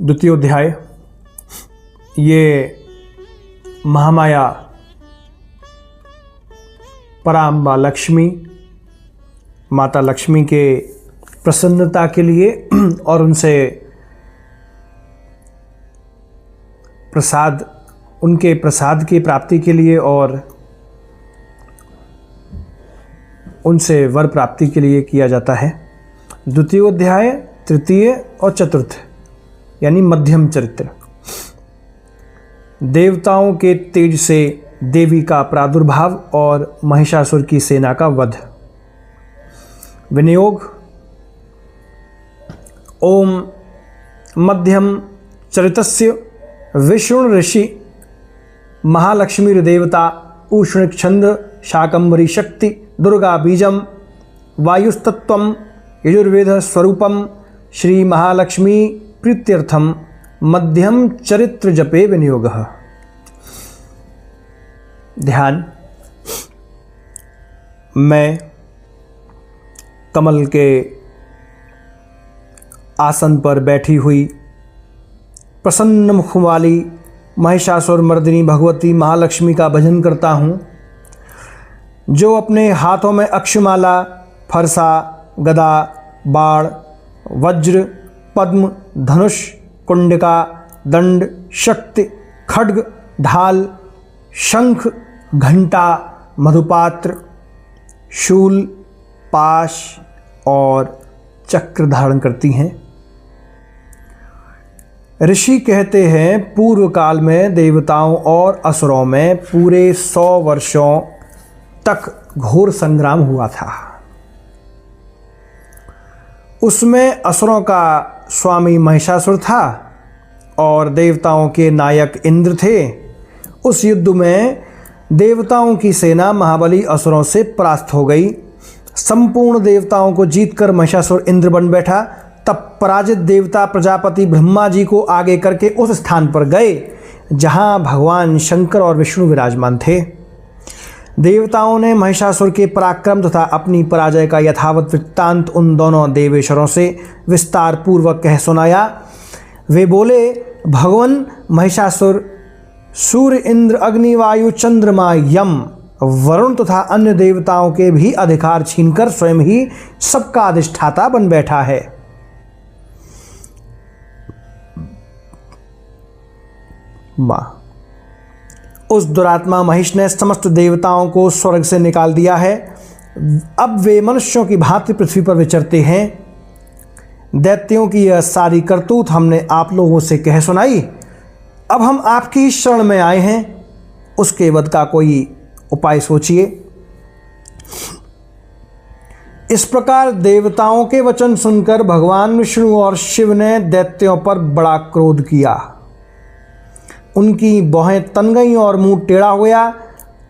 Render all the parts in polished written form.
द्वितीय अध्याय ये महामाया पराम्बा लक्ष्मी माता लक्ष्मी के प्रसन्नता के लिए और उनसे उनके प्रसाद की प्राप्ति के लिए और उनसे वर प्राप्ति के लिए किया जाता है। द्वितीय अध्याय तृतीय और चतुर्थ यानी मध्यम चरित्र। देवताओं के तेज से देवी का प्रादुर्भाव और महिषासुर की सेना का वध। विनियोग। ओम मध्यम चरितस्य विष्णु ऋषि महालक्ष्मीर्देवता उष्णछंद शाकंभरी शक्ति दुर्गा बीजम वायुस्तत्वम यजुर्वेद स्वरूपम श्री महालक्ष्मी प्रीत्यर्थम मध्यम चरित्र जपे विनियोगः। ध्यान। मैं कमल के आसन पर बैठी हुई प्रसन्न मुख वाली महिषासुर मर्दिनी भगवती महालक्ष्मी का भजन करता हूँ, जो अपने हाथों में अक्षमाला, फरसा, गदा, बाण, वज्र, पद्म, धनुष, कुंडिका, दंड, शक्ति, खड्ग, ढाल, शंख, घंटा, मधुपात्र, शूल, पाश और चक्र धारण करती हैं। ऋषि कहते हैं पूर्व काल में देवताओं और असुरों में पूरे 100 वर्षों तक घोर संग्राम हुआ था। उसमें असुरों का स्वामी महिषासुर था और देवताओं के नायक इंद्र थे। उस युद्ध में देवताओं की सेना महाबली असुरों से परास्त हो गई। संपूर्ण देवताओं को जीतकर महिषासुर इंद्र बन बैठा। तब पराजित देवता प्रजापति ब्रह्मा जी को आगे करके उस स्थान पर गए जहां भगवान शंकर और विष्णु विराजमान थे। देवताओं ने महिषासुर के पराक्रम तथा अपनी पराजय का यथावत वृत्तांत उन दोनों देवेश्वरों से विस्तार पूर्वक कह सुनाया। वे बोले, भगवान महिषासुर सूर्य, इंद्र, अग्नि, वायु, चंद्रमा, यम, वरुण तथा अन्य देवताओं के भी अधिकार छीनकर स्वयं ही सबका अधिष्ठाता बन बैठा है। उस दुरात्मा महिष ने समस्त देवताओं को स्वर्ग से निकाल दिया है। अब वे मनुष्यों की भांति पृथ्वी पर विचरते हैं। दैत्यों की यह सारी करतूत हमने आप लोगों से कह सुनाई। अब हम आपकी शरण में आए हैं, उसके वध का कोई उपाय सोचिए। इस प्रकार देवताओं के वचन सुनकर भगवान विष्णु और शिव ने दैत्यों पर बड़ा क्रोध किया। उनकी भौहें तन गईं और मुंह टेढ़ा हो गया।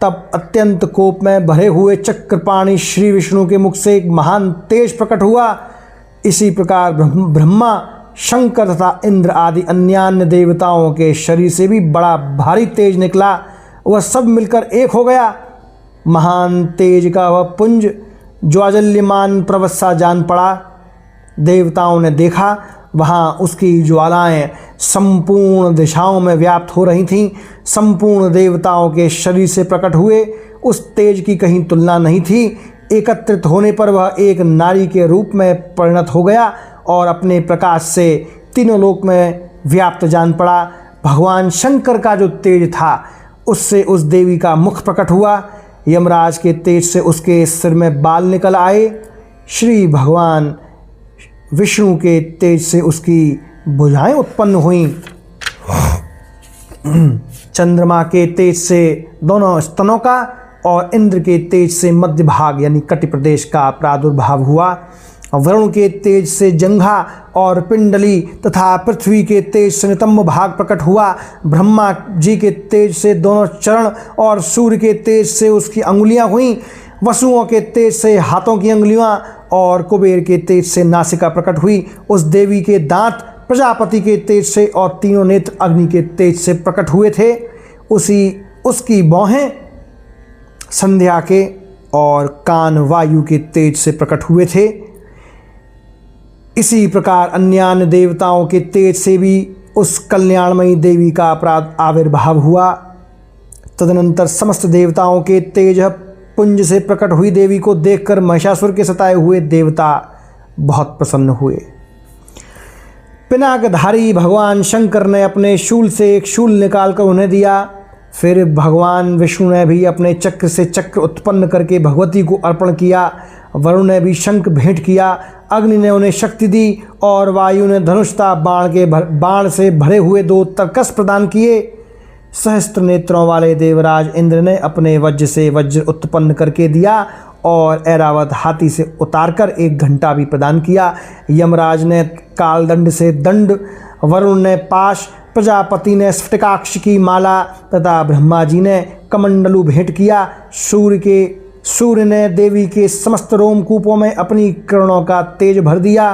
तब अत्यंत कोप में भरे हुए चक्रपाणी श्री विष्णु के मुख से एक महान तेज प्रकट हुआ। इसी प्रकार ब्रह्मा, शंकर तथा इंद्र आदि अन्यान्य देवताओं के शरीर से भी बड़ा भारी तेज निकला। वह सब मिलकर एक हो गया। महान तेज का वह पुंज ज्वाजल्यमान पर्वत सा जान पड़ा। देवताओं ने देखा, वहाँ उसकी ज्वालाएं संपूर्ण दिशाओं में व्याप्त हो रही थीं। संपूर्ण देवताओं के शरीर से प्रकट हुए उस तेज की कहीं तुलना नहीं थी। एकत्रित होने पर वह एक नारी के रूप में परिणत हो गया और अपने प्रकाश से तीनों लोक में व्याप्त जान पड़ा। भगवान शंकर का जो तेज था उससे उस देवी का मुख प्रकट हुआ। यमराज के तेज से उसके सिर में बाल निकल आए। श्री भगवान विष्णु के तेज से उसकी भुजाएं उत्पन्न हुईं। चंद्रमा के तेज से दोनों स्तनों का और इंद्र के तेज से मध्य भाग यानी कटि प्रदेश का प्रादुर्भाव हुआ। वरुण के तेज से जंघा और पिंडली तथा पृथ्वी के तेज से नितंब भाग प्रकट हुआ। ब्रह्मा जी के तेज से दोनों चरण और सूर्य के तेज से उसकी अंगुलियां हुईं। वसुओं के तेज से हाथों की अंगुलियां और कुबेर के तेज से नासिका प्रकट हुई। उस देवी के दांत प्रजापति के तेज से और तीनों नेत्र अग्नि के तेज से प्रकट हुए थे। उसकी भौहें संध्या के और कान वायु के तेज से प्रकट हुए थे। इसी प्रकार अन्य देवताओं के तेज से भी उस कल्याणमयी देवी का आविर्भाव हुआ। तदनंतर समस्त देवताओं के तेज पुंज से प्रकट हुई देवी को देखकर महिषासुर के सताए हुए देवता बहुत प्रसन्न हुए। पिनाकधारी भगवान शंकर ने अपने शूल से एक शूल निकालकर उन्हें दिया। फिर भगवान विष्णु ने भी अपने चक्र से चक्र उत्पन्न करके भगवती को अर्पण किया। वरुण ने भी शंख भेंट किया। अग्नि ने उन्हें शक्ति दी और वायु ने धनुषता बाण से भरे हुए 2 तरकस प्रदान किए। सहस्त्र नेत्रों वाले देवराज इंद्र ने अपने वज्र से वज्र उत्पन्न करके दिया और ऐरावत हाथी से उतारकर 1 घंटा भी प्रदान किया। यमराज ने कालदंड से दंड, वरुण ने पाश, प्रजापति ने स्फटिकाक्ष की माला तथा ब्रह्मा जी ने कमंडलू भेंट किया। सूर्य ने देवी के समस्त रोमकूपों में अपनी किरणों का तेज भर दिया।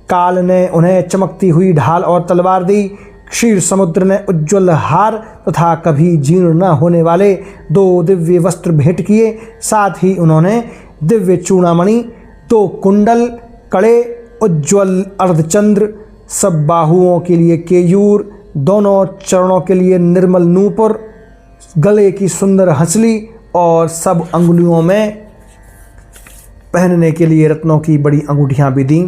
काल ने उन्हें चमकती हुई ढाल और तलवार दी। क्षीर समुद्र ने उज्ज्वल हार तथा कभी जीर्ण न होने वाले 2 दिव्य वस्त्र भेंट किए। साथ ही उन्होंने दिव्य चूड़ामणि, 2 कुंडल, कड़े, उज्ज्वल अर्धचंद्र, सब बाहुओं के लिए केयूर, दोनों चरणों के लिए निर्मल नूपुर, गले की सुंदर हंसली और सब अंगुलियों में पहनने के लिए रत्नों की बड़ी अंगूठियां भी दी।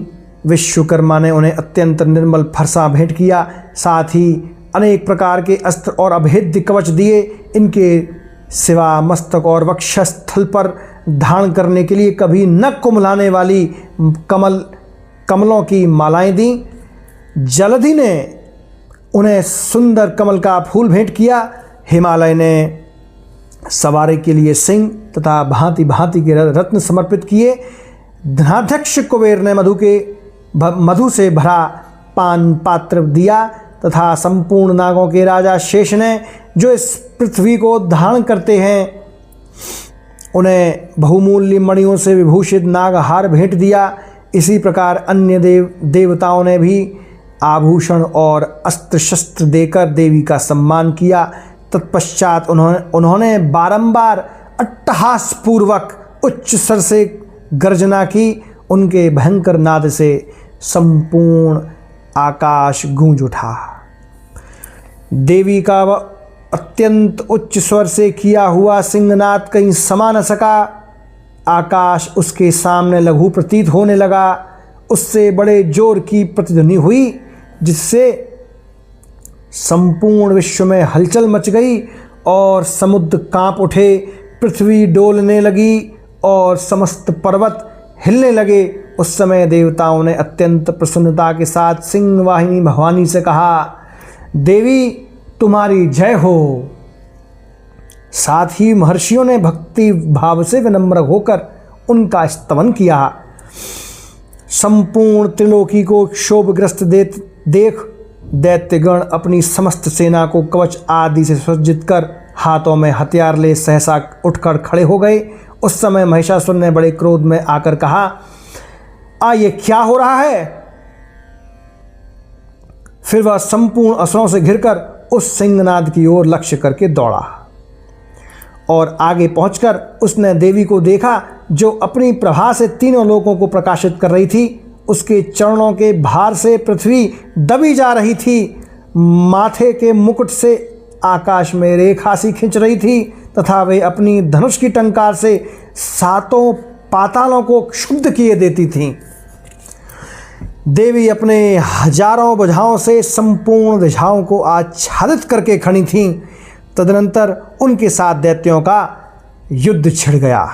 विश्वकर्मा ने उन्हें अत्यंत निर्मल फरसा भेंट किया। साथ ही अनेक प्रकार के अस्त्र और अभेद्य कवच दिए। इनके सिवा मस्तक और वक्षस्थल पर धारण करने के लिए कभी न कुम्हलाने वाली कमलों की मालाएं दी। जलधि ने उन्हें सुंदर कमल का फूल भेंट किया। हिमालय ने सवारी के लिए सिंह तथा भांति भांति के रत्न समर्पित किए। धनाध्यक्ष कुबेर ने मधु से भरा पान पात्र दिया तथा संपूर्ण नागों के राजा शेष ने, जो इस पृथ्वी को धारण करते हैं, उन्हें बहुमूल्य मणियों से विभूषित नागहार भेंट दिया। इसी प्रकार अन्य देवताओं ने भी आभूषण और अस्त्र शस्त्र देकर देवी का सम्मान किया। तत्पश्चात उन्होंने बारंबार अट्टहासपूर्वक उच्च स्वर से गर्जना की। उनके भयंकर नाद से संपूर्ण आकाश गूंज उठा। देवी का अत्यंत उच्च स्वर से किया हुआ सिंहनाद कहीं समा न सका। आकाश उसके सामने लघु प्रतीत होने लगा। उससे बड़े जोर की प्रतिध्वनि हुई, जिससे संपूर्ण विश्व में हलचल मच गई और समुद्र कांप उठे, पृथ्वी डोलने लगी और समस्त पर्वत हिलने लगे। उस समय देवताओं ने अत्यंत प्रसन्नता के साथ सिंहवाहिनी भवानी से कहा, देवी तुम्हारी जय हो। साथ ही महर्षियों ने भक्ति भाव से विनम्र होकर उनका स्तवन किया। संपूर्ण त्रिलोकी को क्षोभग्रस्त देख दैत्यगण अपनी समस्त सेना को कवच आदि से सज्जित कर हाथों में हथियार ले सहसा उठकर खड़े हो गए। उस समय महिषासुर ने बड़े क्रोध में आकर कहा, ये क्या हो रहा है? फिर वह संपूर्ण असुरों से घिरकर उस सिंहनाद की ओर लक्ष्य करके दौड़ा और आगे पहुंचकर उसने देवी को देखा, जो अपनी प्रभा से तीनों लोकों को प्रकाशित कर रही थी। उसके चरणों के भार से पृथ्वी दबी जा रही थी। माथे के मुकुट से आकाश में रेखा सी खिंच रही थी तथा वे अपनी धनुष की टंकार से 7 पातालों को क्षुब्ध किए देती थीं। देवी अपने हजारों भुजाओं से संपूर्ण दिशाओं को आच्छादित करके खड़ी थीं। तदनंतर उनके साथ दैत्यों का युद्ध छिड़ गया।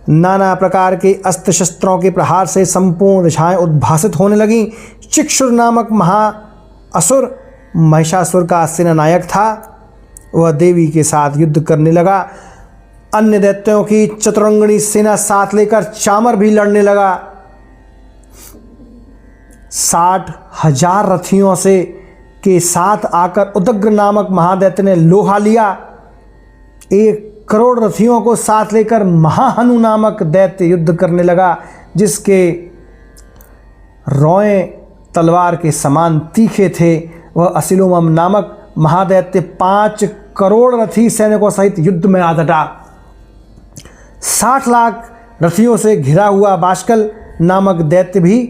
नाना प्रकार के अस्त्र शस्त्रों के प्रहार से संपूर्ण दिशाएं उद्भासित होने लगीं। चिक्षुर नामक महाअसुर महिषासुर का सेनानायक था। वह देवी के साथ युद्ध करने लगा। अन्य दैत्यों की चतुरंगणी सेना साथ लेकर चामर भी लड़ने लगा। 60,000 रथियों से के साथ आकर उदग्र नामक महादैत्य ने लोहा लिया। 1 करोड़ रथियों को साथ लेकर महाहनु नामक दैत्य युद्ध करने लगा, जिसके रोए तलवार के समान तीखे थे। वह असिलोमम नामक महादैत्य 5 करोड़ रथी सैनिकों सहित युद्ध में आ डटा। 60 लाख रथियों से घिरा हुआ बाष्कल नामक दैत्य भी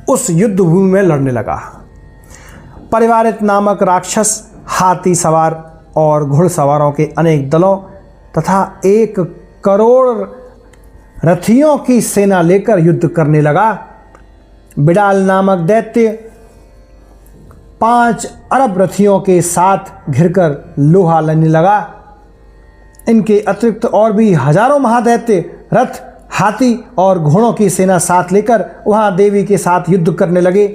उस युद्ध भूमि में लड़ने लगा। परिवारित नामक राक्षस हाथी सवार और घुड़सवारों के अनेक दलों तथा 1 करोड़ रथियों की सेना लेकर युद्ध करने लगा। बिडाल नामक दैत्य 5 अरब रथियों के साथ घिरकर लोहा लेने लगा। इनके अतिरिक्त और भी हजारों महादैत्य रथ, हाथी और घोड़ों की सेना साथ लेकर वहां देवी के साथ युद्ध करने लगे।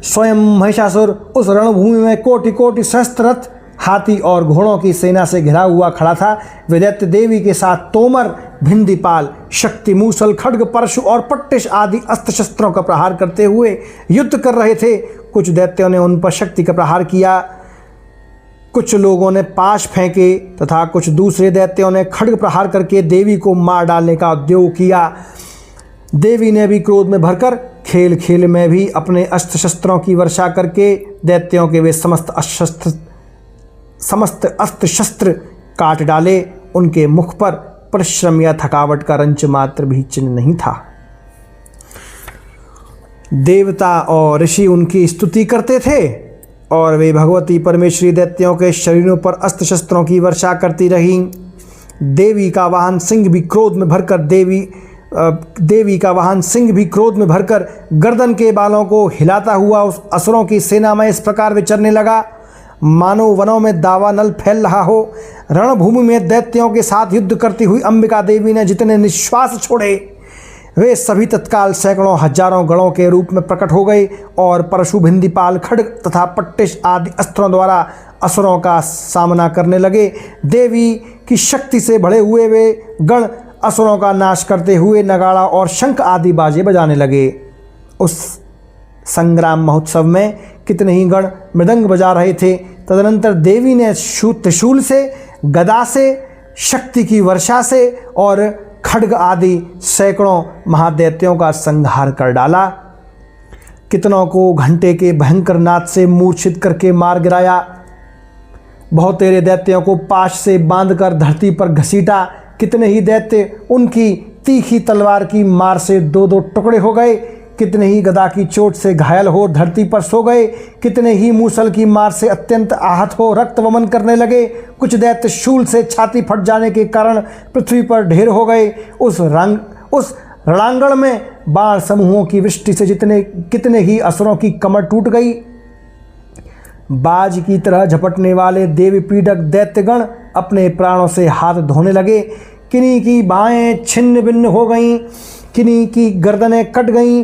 स्वयं महिषासुर उस रणभूमि में कोटि कोटि शस्त्र रथ, हाथी और घोड़ों की सेना से घिरा हुआ खड़ा था। वे दैत्य देवी के साथ तोमर, भिंदीपाल, शक्ति, मूसल, खड्ग, परशु और पट्टिश आदि अस्त्र शस्त्रों का प्रहार करते हुए युद्ध कर रहे थे। कुछ दैत्यों ने उन पर शक्ति का प्रहार किया, कुछ लोगों ने पाश फेंके तथा कुछ दूसरे दैत्यों ने खड्ग प्रहार करके देवी को मार डालने का उद्योग किया। देवी ने भी क्रोध में भरकर खेल खेल में भी अपने अस्त्र शस्त्रों की वर्षा करके दैत्यों के वे समस्त अस्त्र शस्त्र काट डाले। उनके मुख पर परिश्रम या थकावट का रंच मात्र भी चिन्ह नहीं था। देवता और ऋषि उनकी स्तुति करते थे और वे भगवती परमेश्वरी दैत्यों के शरीरों पर अस्त्र शस्त्रों की वर्षा करती रहीं। देवी का वाहन सिंह भी क्रोध में भरकर गर्दन के बालों को हिलाता हुआ उस असुरों की सेना में इस प्रकार विचरने लगा, मानो वनों में दावानल फैल रहा हो। रणभूमि में दैत्यों के साथ युद्ध करती हुई अंबिका देवी ने जितने निश्वास छोड़े वे सभी तत्काल सैकड़ों हजारों गणों के रूप में प्रकट हो गए और परशु, भिंदीपाल, खड्ग तथा पट्टिश आदि अस्त्रों द्वारा असुरों का सामना करने लगे। देवी की शक्ति से बढ़े हुए वे गण असुरों का नाश करते हुए नगाड़ा और शंख आदि बाजे बजाने लगे। उस संग्राम महोत्सव में कितने ही गण मृदंग बजा रहे थे। तदनंतर देवी ने त्रिशूल से, गदा से, शक्ति की वर्षा से और खड्ग आदि सैकड़ों महादैत्यों का संहार कर डाला। कितनों को घंटे के भयंकर नाद से मूर्छित करके मार गिराया। बहुतेरे दैत्यों को पाश से बांधकर धरती पर घसीटा। कितने ही दैत्य उनकी तीखी तलवार की मार से 2-2 टुकड़े हो गए। कितने ही गदा की चोट से घायल हो धरती पर सो गए। कितने ही मूसल की मार से अत्यंत आहत हो रक्त वमन करने लगे। कुछ दैत्य शूल से छाती फट जाने के कारण पृथ्वी पर ढेर हो गए। उस रणांगण में बाण समूहों की वृष्टि से कितने ही असुरों की कमर टूट गई। बाज की तरह झपटने वाले देवी पीड़क दैत्यगण अपने प्राणों से हाथ धोने लगे। किन्हीं की बाहें छिन्न भिन्न हो गईं, किन्हीं की गर्दनें कट गईं,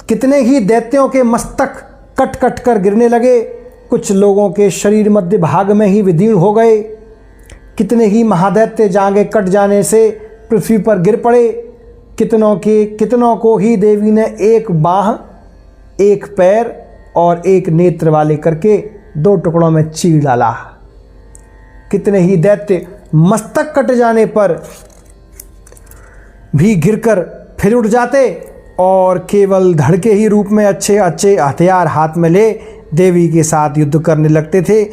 कितने ही दैत्यों के मस्तक कट कट कर गिरने लगे। कुछ लोगों के शरीर मध्य भाग में ही विदीर्ण हो गए। कितने ही महादैत्य जांघें कट जाने से पृथ्वी पर गिर पड़े। कितनों को ही देवी ने 1 बाह, 1 पैर और 1 नेत्र वाले करके 2 टुकड़ों में चीर डाला। कितने ही दैत्य मस्तक कट जाने पर भी गिरकर फिर उठ जाते और केवल धड़ के ही रूप में अच्छे हथियार हाथ में ले देवी के साथ युद्ध करने लगते थे।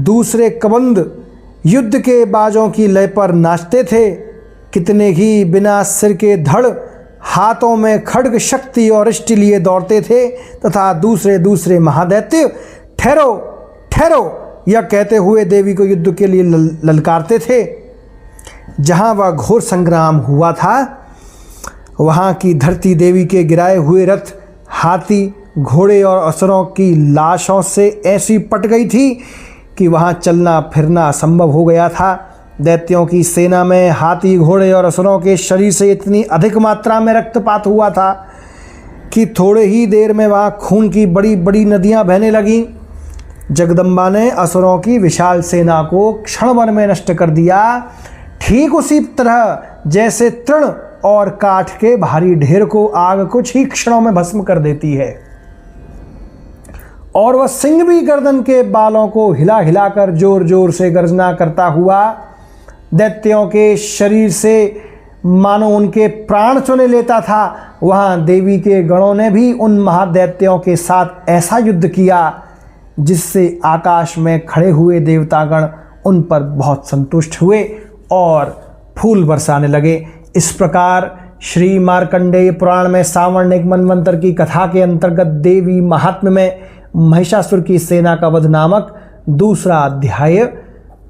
दूसरे कबंद युद्ध के बाजों की लय पर नाचते थे। कितने ही बिना सिर के धड़ हाथों में खड्ग, शक्ति और इष्टि लिए दौड़ते थे तथा दूसरे महादैत्य ठहरो ठहरो यह कहते हुए देवी को युद्ध के लिए ललकारते थे। जहाँ वह घोर संग्राम हुआ था वहाँ की धरती देवी के गिराए हुए रथ, हाथी, घोड़े और असुरों की लाशों से ऐसी पट गई थी कि वहाँ चलना फिरना असंभव हो गया था। दैत्यों की सेना में हाथी, घोड़े और असुरों के शरीर से इतनी अधिक मात्रा में रक्तपात हुआ था कि थोड़े ही देर में वहाँ खून की बड़ी बड़ी नदियाँ बहने लगीं। जगदम्बा ने असुरों की विशाल सेना को क्षण भर में नष्ट कर दिया, ठीक उसी तरह जैसे तृण और काठ के भारी ढेर को आग कुछ ही क्षणों में भस्म कर देती है। और वह सिंह भी गर्दन के बालों को हिला हिलाकर जोर जोर से गर्जना करता हुआ दैत्यों के शरीर से मानो उनके प्राण चुने लेता था। वहां देवी के गणों ने भी उन महादैत्यों के साथ ऐसा युद्ध किया जिससे आकाश में खड़े हुए देवतागण उन पर बहुत संतुष्ट हुए और फूल बरसाने लगे। इस प्रकार श्री मार्कंडेय पुराण में सावर्णिक मनवंतर की कथा के अंतर्गत देवी महात्म्य में महिषासुर की सेना का वध नामक दूसरा अध्याय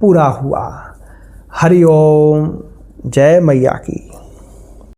पूरा हुआ। हरि ओम। जय मैया की।